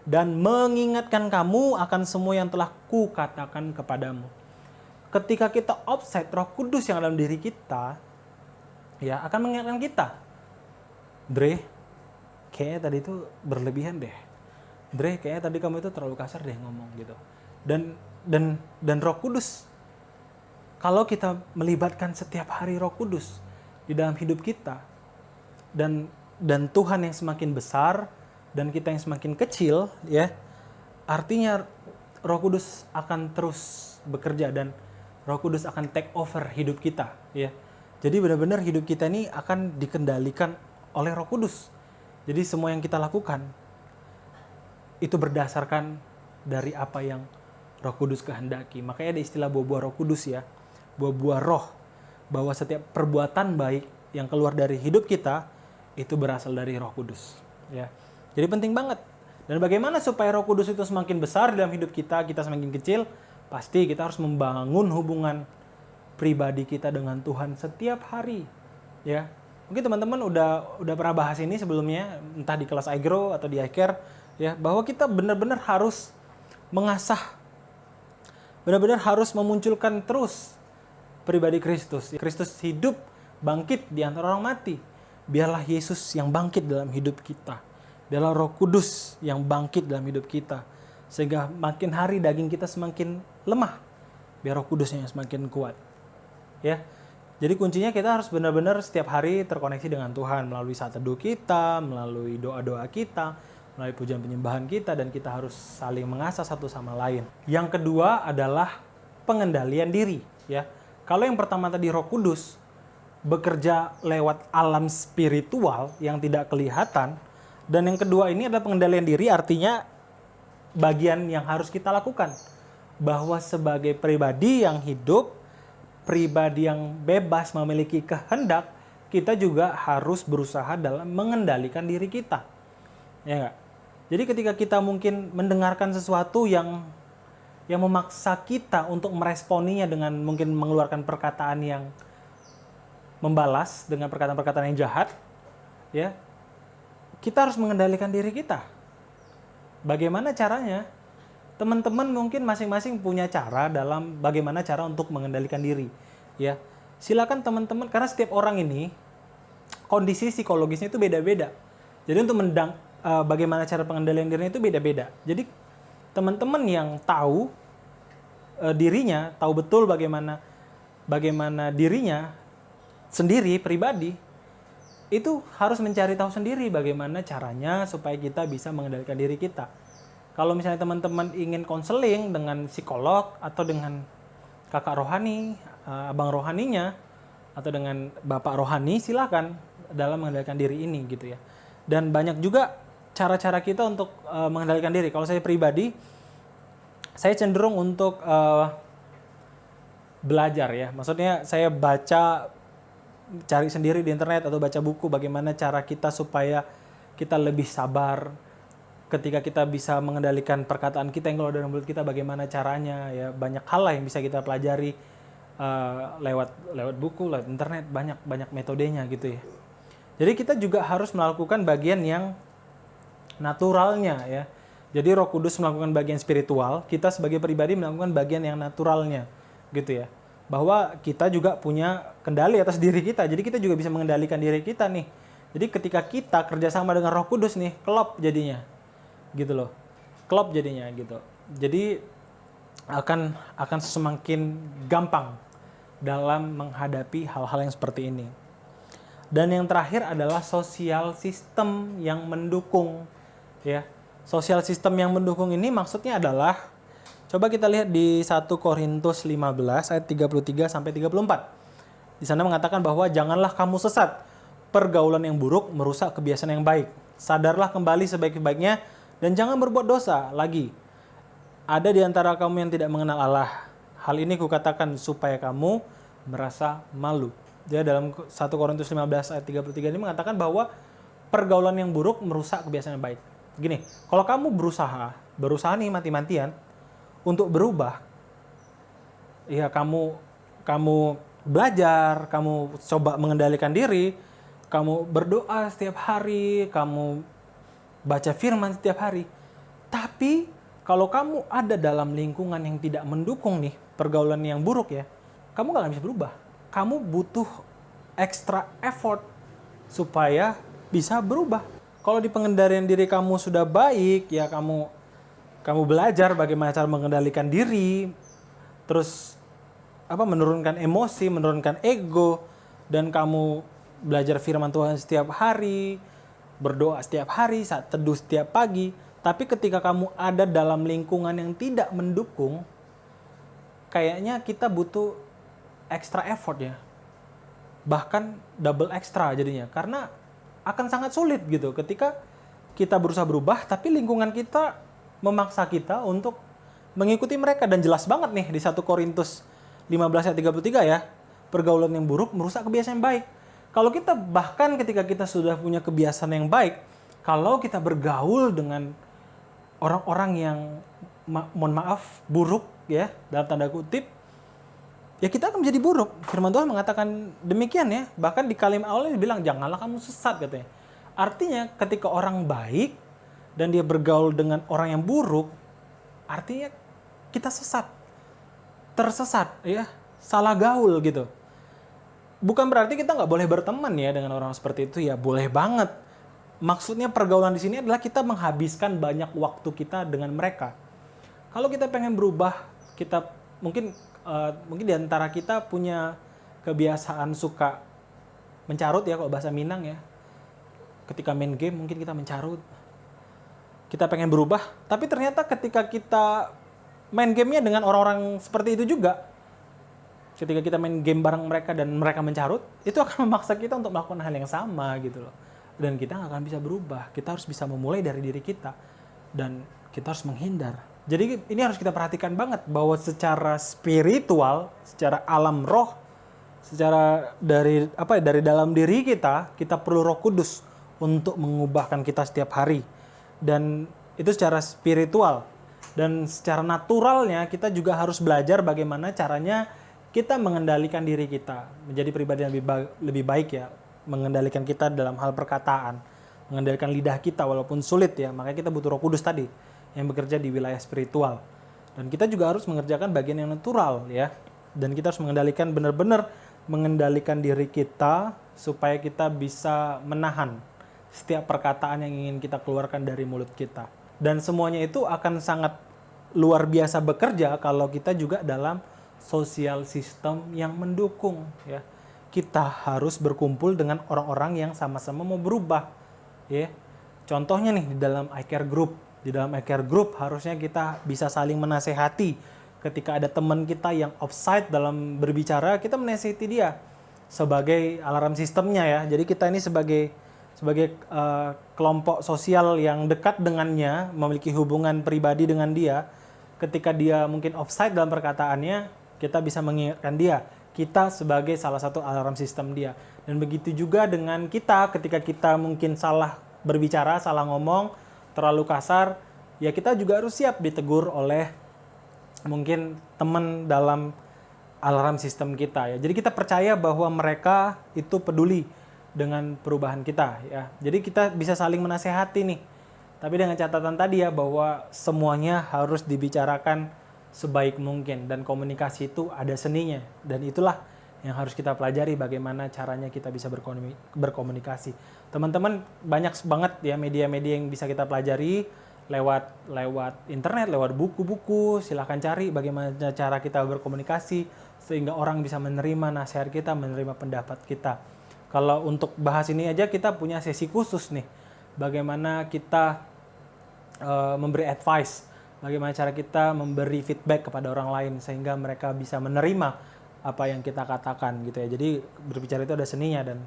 dan mengingatkan kamu akan semua yang telah kukatakan kepadamu. Ketika kita offset Roh Kudus yang dalam diri kita, ya akan mengingatkan kita. Dre, kayaknya tadi itu berlebihan deh. Dre, kayaknya tadi kamu itu terlalu kasar deh ngomong gitu. Dan Roh Kudus, kalau kita melibatkan setiap hari Roh Kudus di dalam hidup kita, dan Tuhan yang semakin besar dan kita yang semakin kecil, ya, artinya Roh Kudus akan terus bekerja dan Roh Kudus akan take over hidup kita, ya. Jadi benar-benar hidup kita ini akan dikendalikan oleh Roh Kudus. Jadi semua yang kita lakukan itu berdasarkan dari apa yang Roh Kudus kehendaki. Makanya ada istilah buah-buah Roh Kudus, ya. Buah-buah roh, bahwa setiap perbuatan baik yang keluar dari hidup kita itu berasal dari Roh Kudus, ya. Jadi penting banget. Dan bagaimana supaya Roh Kudus itu semakin besar dalam hidup kita semakin kecil? Pasti kita harus membangun hubungan pribadi kita dengan Tuhan setiap hari, ya. Mungkin teman-teman udah pernah bahas ini sebelumnya, entah di kelas iGrow atau di iCare, ya, bahwa kita benar-benar harus mengasah, benar-benar harus memunculkan terus pribadi Kristus. Kristus hidup, bangkit di antara orang mati. Biarlah Yesus yang bangkit dalam hidup kita. Biarlah Roh Kudus yang bangkit dalam hidup kita. Sehingga makin hari daging kita semakin lemah. Biar Roh Kudusnya yang semakin kuat. Ya. Jadi kuncinya kita harus benar-benar setiap hari terkoneksi dengan Tuhan. Melalui saat teduh kita, melalui doa-doa kita, melalui pujian penyembahan kita. Dan kita harus saling mengasah satu sama lain. Yang kedua adalah pengendalian diri, ya. Kalau yang pertama tadi Roh Kudus bekerja lewat alam spiritual yang tidak kelihatan, dan yang kedua ini adalah pengendalian diri, artinya bagian yang harus kita lakukan. Bahwa sebagai pribadi yang hidup, pribadi yang bebas memiliki kehendak, kita juga harus berusaha dalam mengendalikan diri kita. Ya enggak? Jadi ketika kita mungkin mendengarkan sesuatu yang memaksa kita untuk meresponinya dengan mungkin mengeluarkan perkataan yang membalas dengan perkataan-perkataan yang jahat, ya, kita harus mengendalikan diri kita. Bagaimana caranya? Teman-teman mungkin masing-masing punya cara dalam bagaimana cara untuk mengendalikan diri, ya. Silakan teman-teman, karena setiap orang ini kondisi psikologisnya itu beda-beda. Jadi untuk bagaimana cara pengendalian dirinya itu beda-beda. Jadi teman-teman yang tahu dirinya, tahu betul bagaimana dirinya sendiri pribadi, itu harus mencari tahu sendiri bagaimana caranya supaya kita bisa mengendalikan diri kita. Kalau misalnya teman-teman ingin konseling dengan psikolog atau dengan kakak rohani, abang rohaninya, atau dengan bapak rohani, silakan dalam mengendalikan diri ini gitu ya. Dan banyak juga cara-cara kita untuk mengendalikan diri. Kalau saya pribadi, saya cenderung untuk belajar, ya. Maksudnya saya cari sendiri di internet atau baca buku bagaimana cara kita supaya kita lebih sabar ketika kita bisa mengendalikan perkataan kita yang keluar dari mulut kita, bagaimana caranya, ya. Banyak hal lah yang bisa kita pelajari lewat buku, lewat internet, banyak metodenya gitu ya. Jadi kita juga harus melakukan bagian yang naturalnya, ya. Jadi Roh Kudus melakukan bagian spiritual, kita sebagai pribadi melakukan bagian yang naturalnya, gitu ya. Bahwa kita juga punya kendali atas diri kita, jadi kita juga bisa mengendalikan diri kita nih. Jadi ketika kita kerjasama dengan Roh Kudus nih, klop jadinya, gitu loh, klop jadinya gitu. Jadi akan semakin gampang dalam menghadapi hal-hal yang seperti ini. Dan yang terakhir adalah sosial sistem yang mendukung, ya. Sosial sistem yang mendukung ini maksudnya adalah, coba kita lihat di 1 Korintus 15 ayat 33 sampai 34. Di sana mengatakan bahwa janganlah kamu sesat. Pergaulan yang buruk merusak kebiasaan yang baik. Sadarlah kembali sebaik-baiknya dan jangan berbuat dosa lagi. Ada di antara kamu yang tidak mengenal Allah. Hal ini kukatakan supaya kamu merasa malu. Dia dalam 1 Korintus 15 ayat 33 ini mengatakan bahwa pergaulan yang buruk merusak kebiasaan yang baik. Gini, kalau kamu berusaha nih mati-matian untuk berubah, ya kamu belajar, kamu coba mengendalikan diri, kamu berdoa setiap hari, kamu baca firman setiap hari. Tapi kalau kamu ada dalam lingkungan yang tidak mendukung nih pergaulan yang buruk ya, kamu gak bisa berubah. Kamu butuh extra effort supaya bisa berubah. Kalau di pengendalian diri kamu sudah baik, ya kamu belajar bagaimana cara mengendalikan diri, terus menurunkan emosi, menurunkan ego, dan kamu belajar firman Tuhan setiap hari, berdoa setiap hari, saat teduh setiap pagi. Tapi ketika kamu ada dalam lingkungan yang tidak mendukung, kayaknya kita butuh extra effort ya. Bahkan double extra jadinya. Karena akan sangat sulit gitu ketika kita berusaha berubah, tapi lingkungan kita memaksa kita untuk mengikuti mereka. Dan jelas banget nih di 1 Korintus 15 ayat 33 ya, pergaulan yang buruk merusak kebiasaan yang baik. Kalau kita bahkan ketika kita sudah punya kebiasaan yang baik, kalau kita bergaul dengan orang-orang yang mohon maaf buruk ya, dalam tanda kutip, ya kita akan menjadi buruk. Firman Tuhan mengatakan demikian ya. Bahkan di kalimat awalnya dibilang janganlah kamu sesat katanya. Artinya ketika orang baik dan dia bergaul dengan orang yang buruk, artinya kita sesat. Tersesat ya, salah gaul gitu. Bukan berarti kita nggak boleh berteman ya dengan orang seperti itu, ya boleh banget. Maksudnya pergaulan di sini adalah kita menghabiskan banyak waktu kita dengan mereka. Kalau kita pengen berubah, kita mungkin di antara kita punya kebiasaan suka mencarut ya, kalau bahasa Minang ya. Ketika main game mungkin kita mencarut. Kita pengen berubah, tapi ternyata ketika kita main gamenya dengan orang-orang seperti itu juga, ketika kita main game bareng mereka dan mereka mencarut, itu akan memaksa kita untuk melakukan hal yang sama gitu loh. Dan kita nggak akan bisa berubah. Kita harus bisa memulai dari diri kita. Dan kita harus menghindar. Jadi ini harus kita perhatikan banget bahwa secara spiritual, secara alam roh, secara dari dalam diri kita perlu Roh Kudus untuk mengubahkan kita setiap hari. Dan itu secara spiritual. Dan secara naturalnya kita juga harus belajar bagaimana caranya kita mengendalikan diri kita menjadi pribadi yang lebih baik ya, mengendalikan kita dalam hal perkataan, mengendalikan lidah kita walaupun sulit ya. Makanya kita butuh Roh Kudus tadi yang bekerja di wilayah spiritual. Dan kita juga harus mengerjakan bagian yang natural ya. Dan kita harus benar-benar mengendalikan diri kita supaya kita bisa menahan setiap perkataan yang ingin kita keluarkan dari mulut kita. Dan semuanya itu akan sangat luar biasa bekerja kalau kita juga dalam sosial sistem yang mendukung ya. Kita harus berkumpul dengan orang-orang yang sama-sama mau berubah ya. Contohnya nih di dalam iCare Group. Di dalam iCare Group harusnya kita bisa saling menasehati. Ketika ada teman kita yang offside dalam berbicara, kita menasehati dia sebagai alarm sistemnya ya. Jadi kita ini sebagai kelompok sosial yang dekat dengannya, memiliki hubungan pribadi dengan dia. Ketika dia mungkin offside dalam perkataannya, kita bisa mengingatkan dia. Kita sebagai salah satu alarm sistem dia. Dan begitu juga dengan kita, ketika kita mungkin salah berbicara, salah ngomong, terlalu kasar, ya kita juga harus siap ditegur oleh mungkin teman dalam alarm sistem kita ya. Jadi kita percaya bahwa mereka itu peduli dengan perubahan kita ya. Jadi kita bisa saling menasehati nih. Tapi dengan catatan tadi ya, bahwa semuanya harus dibicarakan sebaik mungkin dan komunikasi itu ada seninya, dan itulah yang harus kita pelajari bagaimana caranya kita bisa berkomunikasi. Teman-teman, banyak banget ya media-media yang bisa kita pelajari lewat internet, lewat buku-buku. Silahkan cari bagaimana cara kita berkomunikasi sehingga orang bisa menerima nasihat kita, menerima pendapat kita. Kalau untuk bahas ini aja kita punya sesi khusus nih, bagaimana kita memberi advice, bagaimana cara kita memberi feedback kepada orang lain sehingga mereka bisa menerima apa yang kita katakan gitu ya. Jadi berbicara itu ada seninya dan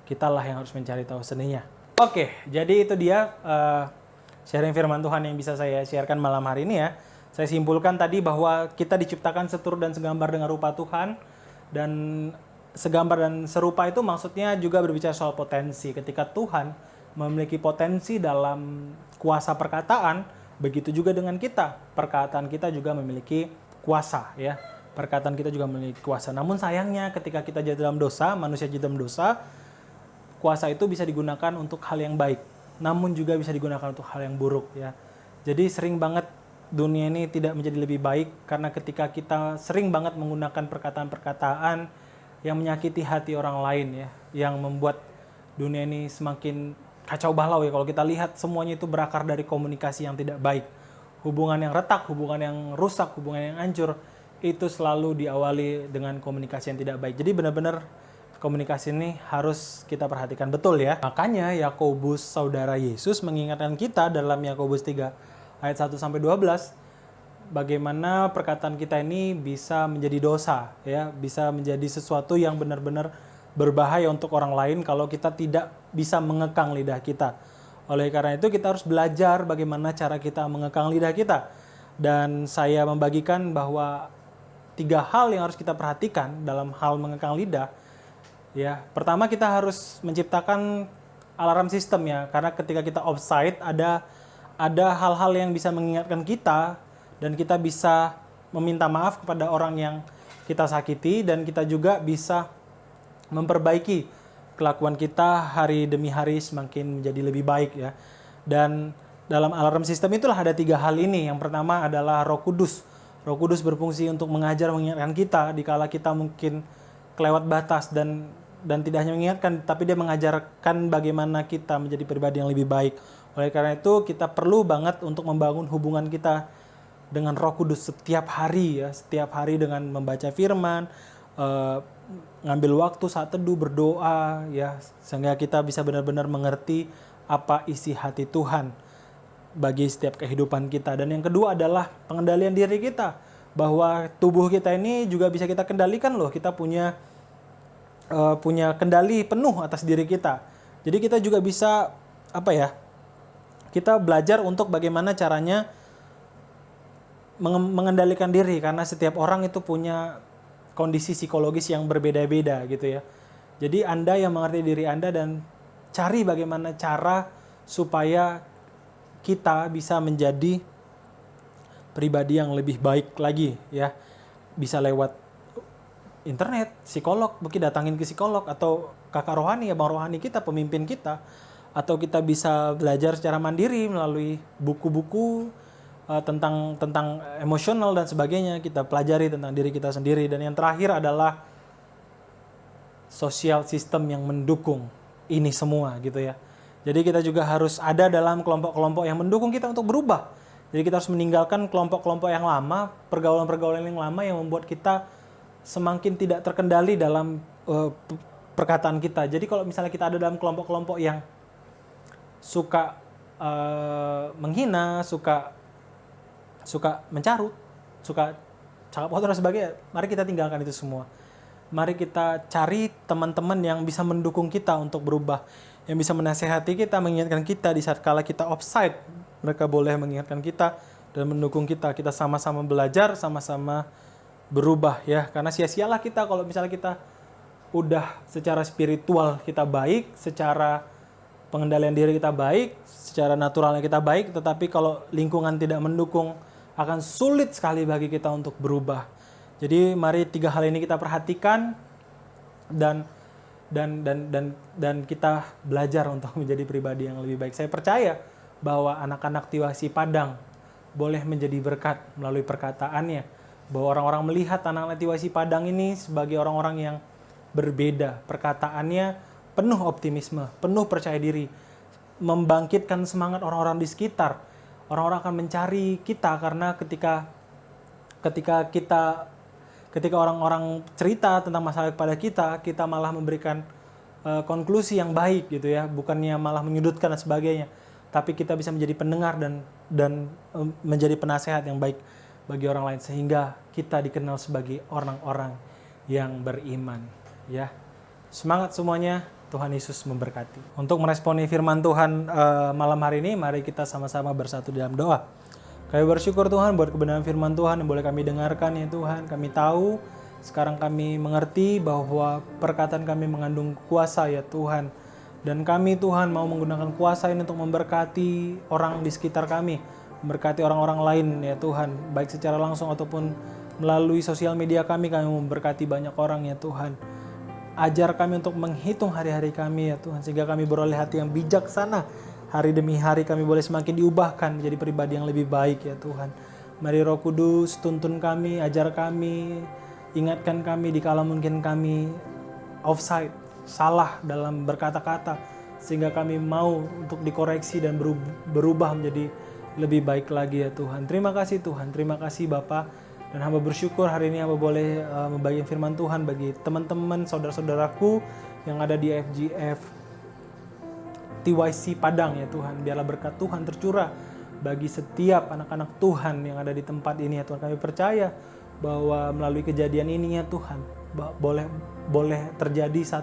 kitalah yang harus mencari tahu seninya. Oke, jadi itu dia sharing firman Tuhan yang bisa saya sharekan malam hari ini ya. Saya simpulkan tadi bahwa kita diciptakan seturut dan segambar dengan rupa Tuhan, dan segambar dan serupa itu maksudnya juga berbicara soal potensi. Ketika Tuhan memiliki potensi dalam kuasa perkataan, begitu juga dengan kita. Perkataan kita juga memiliki kuasa, ya. Perkataan kita juga memiliki kuasa. Namun sayangnya ketika kita jatuh dalam dosa, manusia jatuh dalam dosa, kuasa itu bisa digunakan untuk hal yang baik, namun juga bisa digunakan untuk hal yang buruk, ya. Jadi sering banget dunia ini tidak menjadi lebih baik karena ketika kita sering banget menggunakan perkataan-perkataan yang menyakiti hati orang lain, ya, yang membuat dunia ini semakin kacau balau, ya. Kalau kita lihat semuanya itu berakar dari komunikasi yang tidak baik. Hubungan yang retak, hubungan yang rusak, hubungan yang hancur itu selalu diawali dengan komunikasi yang tidak baik. Jadi benar-benar komunikasi ini harus kita perhatikan betul, ya. Makanya Yakobus saudara Yesus mengingatkan kita dalam Yakobus 3 ayat 1 sampai 12 bagaimana perkataan kita ini bisa menjadi dosa, ya, bisa menjadi sesuatu yang benar-benar berbahaya untuk orang lain kalau kita tidak bisa mengekang lidah kita. Oleh karena itu kita harus belajar bagaimana cara kita mengekang lidah kita. Dan saya membagikan bahwa 3 hal yang harus kita perhatikan dalam hal mengekang lidah. Ya, pertama kita harus menciptakan alarm sistem, ya, karena ketika kita offside ada hal-hal yang bisa mengingatkan kita dan kita bisa meminta maaf kepada orang yang kita sakiti dan kita juga bisa memperbaiki kelakuan kita hari demi hari semakin menjadi lebih baik, ya. Dan dalam alarm sistem itulah ada 3 hal ini. Yang pertama adalah Roh Kudus. Roh Kudus berfungsi untuk mengajar, mengingatkan kita dikala kita mungkin kelewat batas dan tidak hanya mengingatkan, tapi dia mengajarkan bagaimana kita menjadi pribadi yang lebih baik. Oleh karena itu, kita perlu banget untuk membangun hubungan kita dengan Roh Kudus setiap hari, ya, setiap hari dengan membaca firman, ngambil waktu saat teduh, berdoa, ya, sehingga kita bisa benar-benar mengerti apa isi hati Tuhan bagi setiap kehidupan kita. Dan yang kedua adalah pengendalian diri kita, bahwa tubuh kita ini juga bisa kita kendalikan loh. Kita punya kendali penuh atas diri kita. Jadi kita juga bisa kita belajar untuk bagaimana caranya mengendalikan diri, karena setiap orang itu punya kondisi psikologis yang berbeda-beda gitu, ya. Jadi Anda yang mengerti diri Anda dan cari bagaimana cara supaya kita bisa menjadi pribadi yang lebih baik lagi, ya. Bisa lewat internet, psikolog, mungkin datangin ke psikolog atau kakak rohani, abang rohani kita, pemimpin kita, atau kita bisa belajar secara mandiri melalui buku-buku tentang emosional dan sebagainya. Kita pelajari tentang diri kita sendiri. Dan yang terakhir adalah sosial sistem yang mendukung ini semua gitu, ya. Jadi kita juga harus ada dalam kelompok-kelompok yang mendukung kita untuk berubah. Jadi kita harus meninggalkan kelompok-kelompok yang lama, pergaulan-pergaulan yang lama yang membuat kita semakin tidak terkendali dalam perkataan kita. Jadi kalau misalnya kita ada dalam kelompok-kelompok yang suka menghina, suka mencarut, suka cakap kotor dan sebagainya, mari kita tinggalkan itu semua. Mari kita cari teman-teman yang bisa mendukung kita untuk berubah, yang bisa menasehati kita, mengingatkan kita di saat kala kita offside. Mereka boleh mengingatkan kita dan mendukung kita. Kita sama-sama belajar, sama-sama berubah, ya. Karena sia-sialah kita kalau misalnya kita udah secara spiritual kita baik, secara pengendalian diri kita baik, secara naturalnya kita baik, tetapi kalau lingkungan tidak mendukung akan sulit sekali bagi kita untuk berubah. Jadi mari 3 hal ini kita perhatikan dan kita belajar untuk menjadi pribadi yang lebih baik. Saya percaya bahwa anak-anak Tiwasi Padang boleh menjadi berkat melalui perkataannya. Bahwa orang-orang melihat anak-anak Tiwasi Padang ini sebagai orang-orang yang berbeda. Perkataannya penuh optimisme, penuh percaya diri, membangkitkan semangat orang-orang di sekitar. Orang-orang akan mencari kita karena ketika orang-orang cerita tentang masalah kepada kita malah memberikan konklusi yang baik gitu, ya, bukannya malah menyudutkan dan sebagainya. Tapi kita bisa menjadi pendengar dan menjadi penasehat yang baik bagi orang lain, sehingga kita dikenal sebagai orang-orang yang beriman, ya. Semangat semuanya, Tuhan Yesus memberkati. Untuk meresponi firman Tuhan malam hari ini, mari kita sama-sama bersatu dalam doa. Kami bersyukur Tuhan buat kebenaran firman Tuhan yang boleh kami dengarkan, ya Tuhan. Kami tahu Sekarang kami mengerti bahwa perkataan kami mengandung kuasa ya Tuhan. Dan kami Tuhan mau menggunakan kuasa ini untuk memberkati orang di sekitar kami. Memberkati orang-orang lain ya Tuhan. Baik secara langsung ataupun melalui sosial media kami memberkati banyak orang ya Tuhan. Ajar kami untuk menghitung hari-hari kami ya Tuhan. Sehingga kami beroleh hati yang bijaksana. Hari demi hari kami boleh semakin diubahkan menjadi pribadi yang lebih baik ya Tuhan. Mari Roh Kudus tuntun kami, ajar kami, ingatkan kami dikala mungkin kami offside, salah dalam berkata-kata, sehingga kami mau untuk dikoreksi dan berubah menjadi lebih baik lagi ya Tuhan. Terima kasih Tuhan, terima kasih Bapa. Dan hamba bersyukur hari ini hamba boleh membagikan firman Tuhan bagi teman-teman, saudara-saudaraku yang ada di FGF TYC Padang ya Tuhan. Biarlah berkat Tuhan tercurah bagi setiap anak-anak Tuhan yang ada di tempat ini ya Tuhan. Kami percaya bahwa melalui kejadian ini ya Tuhan, boleh terjadi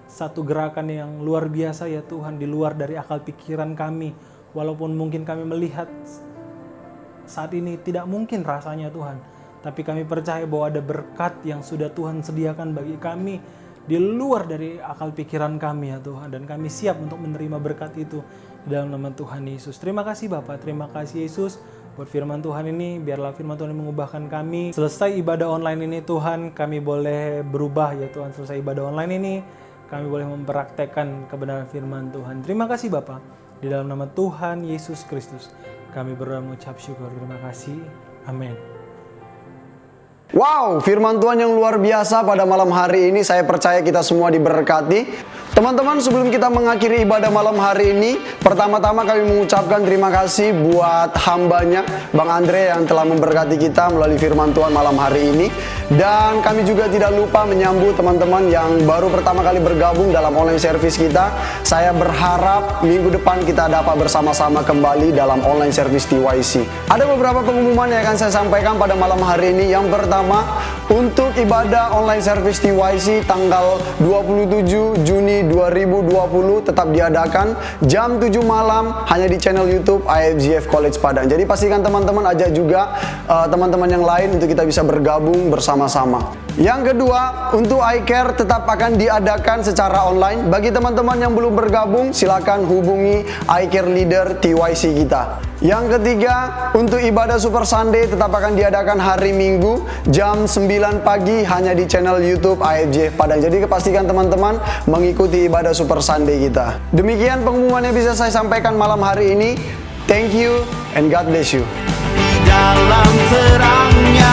satu gerakan yang luar biasa ya Tuhan, di luar dari akal pikiran kami. Walaupun mungkin kami melihat saat ini tidak mungkin rasanya Tuhan, tapi kami percaya bahwa ada berkat yang sudah Tuhan sediakan bagi kami di luar dari akal pikiran kami ya Tuhan. Dan kami siap untuk menerima berkat itu di dalam nama Tuhan Yesus. Terima kasih Bapak, terima kasih Yesus buat firman Tuhan ini. Biarlah firman Tuhan ini mengubahkan kami. Selesai ibadah online ini Tuhan, kami boleh berubah ya Tuhan. Selesai ibadah online ini, kami boleh mempraktekkan kebenaran firman Tuhan. Terima kasih Bapak. Di dalam nama Tuhan Yesus Kristus, kami berdoa mengucap syukur. Terima kasih. Amin. Wow, firman Tuhan yang luar biasa pada malam hari ini. Saya percaya kita semua diberkati. Teman-teman, sebelum kita mengakhiri ibadah malam hari ini, pertama-tama kami mengucapkan terima kasih buat hambanya, Bang Andre, yang telah memberkati kita melalui firman Tuhan malam hari ini. Dan kami juga tidak lupa menyambut teman-teman yang baru pertama kali bergabung dalam online service kita. Saya berharap minggu depan kita dapat bersama-sama kembali dalam online service TYC. Ada beberapa pengumuman yang akan saya sampaikan pada malam hari ini. Yang pertama, untuk ibadah online service TYC tanggal 27 Juni 2020 tetap diadakan jam 7 malam hanya di channel YouTube IFGF College Padang. Jadi pastikan teman-teman ajak juga teman-teman yang lain untuk kita bisa bergabung bersama-sama. Yang kedua, untuk iCare tetap akan diadakan secara online. Bagi teman-teman yang belum bergabung, silakan hubungi iCare Leader TYC kita. Yang ketiga, untuk ibadah Super Sunday tetap akan diadakan hari Minggu jam 9 pagi hanya di channel YouTube IFGF Padang. Jadi pastikan teman-teman mengikuti ibadah Super Sunday kita. Demikian pengumuman yang bisa saya sampaikan malam hari ini. Thank you and God bless you. Dalam terangnya